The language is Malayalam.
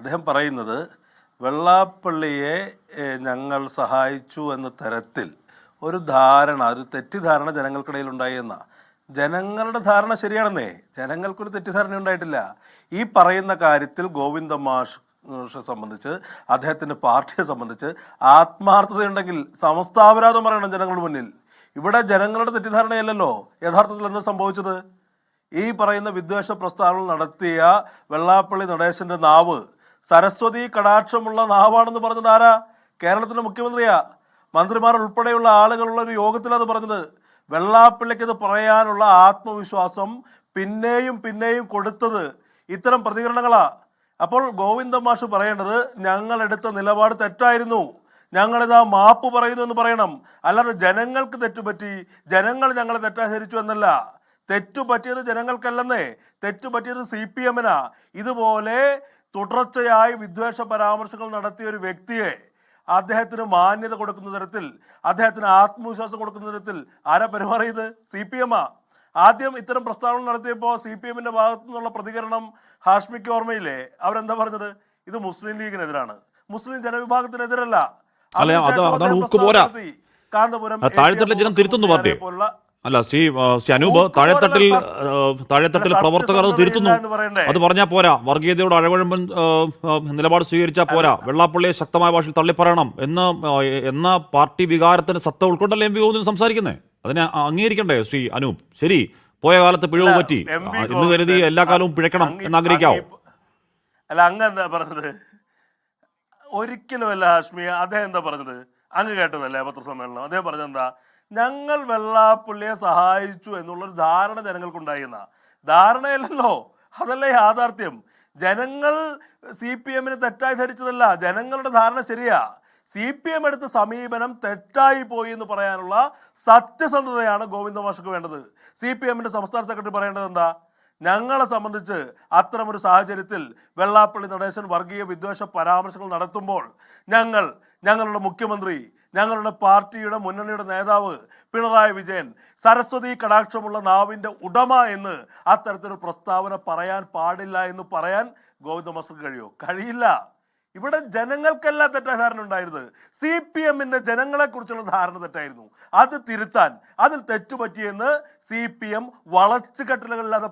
അദ്ദേഹം പറയുന്നത് വെള്ളാപ്പള്ളിയെ ഞങ്ങൾ സഹായിച്ചു എന്ന തരത്തിൽ ഒരു ധാരണ, ഒരു തെറ്റിദ്ധാരണ ജനങ്ങൾക്കിടയിൽ ഉണ്ടായെന്ന. ജനങ്ങളുടെ ധാരണ ശരിയാണെന്നേ, ജനങ്ങൾക്കൊരു തെറ്റിദ്ധാരണ ഉണ്ടായിട്ടില്ല. ഈ പറയുന്ന കാര്യത്തിൽ ഗോവിന്ദ മാഷെ സംബന്ധിച്ച്, അദ്ദേഹത്തിൻ്റെ പാർട്ടിയെ സംബന്ധിച്ച് ആത്മാർത്ഥതയുണ്ടെങ്കിൽ സമസ്താപരാധം പറയണം ജനങ്ങളുടെ മുന്നിൽ. ഇവിടെ ജനങ്ങളുടെ തെറ്റിദ്ധാരണയല്ലല്ലോ യഥാർത്ഥത്തിൽ എന്താ സംഭവിച്ചത്. ഈ പറയുന്ന വിദ്വേഷ പ്രസ്താവന നടത്തിയ വെള്ളാപ്പള്ളി നടേശൻ്റെ നാവ് സരസ്വതി കടാക്ഷമുള്ള നാവാണെന്ന് പറഞ്ഞത് ആരാ? കേരളത്തിൻ്റെ മുഖ്യമന്ത്രിയാ. മന്ത്രിമാർ ഉൾപ്പെടെയുള്ള ആളുകളുള്ള ഒരു യോഗത്തിലത് പറഞ്ഞത്. വെള്ളാപ്പള്ളിക്ക് ഇത് പറയാനുള്ള ആത്മവിശ്വാസം പിന്നെയും പിന്നെയും കൊടുത്തത് ഇത്തരം പ്രതികരണങ്ങളാ. അപ്പോൾ ഗോവിന്ദ മാഷ് പറയേണ്ടത് ഞങ്ങളെടുത്ത നിലപാട് തെറ്റായിരുന്നു, ഞങ്ങളിതാ മാപ്പ് പറയുന്നു എന്ന് പറയണം. അല്ലാതെ ജനങ്ങൾക്ക് തെറ്റുപറ്റി, ജനങ്ങൾ ഞങ്ങളെ തെറ്റാധരിച്ചു എന്നല്ല. തെറ്റുപറ്റിയത് ജനങ്ങൾക്കല്ലെന്നേ, തെറ്റുപറ്റിയത് CPM-നാ. ഇതുപോലെ തുടർച്ചയായി വിദ്വേഷ പരാമർശങ്ങൾ നടത്തിയ ഒരു വ്യക്തിയെ അദ്ദേഹത്തിന് മാന്യത കൊടുക്കുന്ന തരത്തിൽ, അദ്ദേഹത്തിന് ആത്മവിശ്വാസം കൊടുക്കുന്ന തരത്തിൽ ആരാ പെരുമാറിയത്? CPM-ആ. ആദ്യം ഇത്തരം പ്രസ്താവന നടത്തിയപ്പോൾ CPM-ന്റെ ഭാഗത്തു നിന്നുള്ള പ്രതികരണം ഹാഷ്മിക്ക് ഓർമ്മയില്ലേ? അവരെന്താ പറഞ്ഞത്? ഇത് മുസ്ലിം ലീഗിനെതിരാണ്, മുസ്ലിം ജനവിഭാഗത്തിനെതിരല്ല. കാന്തപുരം ജനം തിരുത്തുന്നു പാർട്ടി അല്ല. ശ്രീ അനൂപ്, താഴെത്തട്ടിൽ പ്രവർത്തകർ അത് തിരുത്തുന്നു. അത് പറഞ്ഞാൽ പോരാ, വർഗീയതയോട് അഴകുഴമ്പൻ നിലപാട് സ്വീകരിച്ചാൽ പോരാ, വെള്ളാപ്പള്ളിയെ ശക്തമായ ഭാഷയിൽ തള്ളിപ്പറയണം എന്ന പാർട്ടി വികാരത്തിന് സത്ത ഉൾക്കൊണ്ടല്ലേ എം വി ഗോവിന്ദൻ സംസാരിക്കുന്നത്. അതിനെ അംഗീകരിക്കണ്ടേ ശ്രീ അനൂപ്? ശരി, പോയ കാലത്ത് പിഴവ് പറ്റി എന്ന് കരുതി എല്ലാ കാലവും പിഴക്കണം എന്നാഗ്രഹിക്കാവോ? അല്ല, അങ്ങ് എന്താ പറഞ്ഞത്? ഒരിക്കലും അല്ല ഹാഷ്മി. അദ്ദേഹം എന്താ പറഞ്ഞത്? അങ്ങ് കേട്ടതല്ലേ പത്രസമ്മേളനം? അദ്ദേഹം പറഞ്ഞെന്താ? ഞങ്ങൾ വെള്ളാപ്പള്ളിയെ സഹായിച്ചു എന്നുള്ളൊരു ധാരണ ജനങ്ങൾക്കുണ്ടായിരുന്ന ധാരണയല്ലല്ലോ, അതല്ലേ യാഥാർത്ഥ്യം. ജനങ്ങൾ CPM-നെ തെറ്റായി ധരിച്ചതല്ല, ജനങ്ങളുടെ ധാരണ ശരിയാ. CPM എടുത്ത സമീപനം തെറ്റായി പോയി എന്ന് പറയാനുള്ള സത്യസന്ധതയാണ് ഗോവിന്ദ മാഷക്ക് വേണ്ടത്. CPM-ന്റെ സംസ്ഥാന സെക്രട്ടറി പറയേണ്ടത് എന്താ? ഞങ്ങളെ സംബന്ധിച്ച് അത്തരമൊരു സാഹചര്യത്തിൽ വെള്ളാപ്പള്ളി നടേശൻ വർഗീയ വിദ്വേഷ പരാമർശങ്ങൾ നടത്തുമ്പോൾ ഞങ്ങളുടെ മുഖ്യമന്ത്രി, ഞങ്ങളുടെ പാർട്ടിയുടെ മുന്നണിയുടെ നേതാവ് പിണറായി വിജയൻ സരസ്വതി കടാക്ഷമുള്ള നാവിൻ്റെ ഉടമ എന്ന് അത്തരത്തിലൊരു പ്രസ്താവന പറയാൻ പാടില്ല എന്ന് പറയാൻ ഗോവിന്ദ മാസ്റ്റർക്ക് കഴിയുമോ? കഴിയില്ല. ഇവിടെ ജനങ്ങൾക്കല്ല തെറ്റാധാരണ ഉണ്ടായിരുന്നത്, CPM-ന്റെ ജനങ്ങളെക്കുറിച്ചുള്ള ധാരണ തെറ്റായിരുന്നു. അത് തിരുത്താൻ, അതിൽ തെറ്റുപറ്റിയെന്ന് CPM വളച്ചുകെട്ടലുകളില്ലാതെ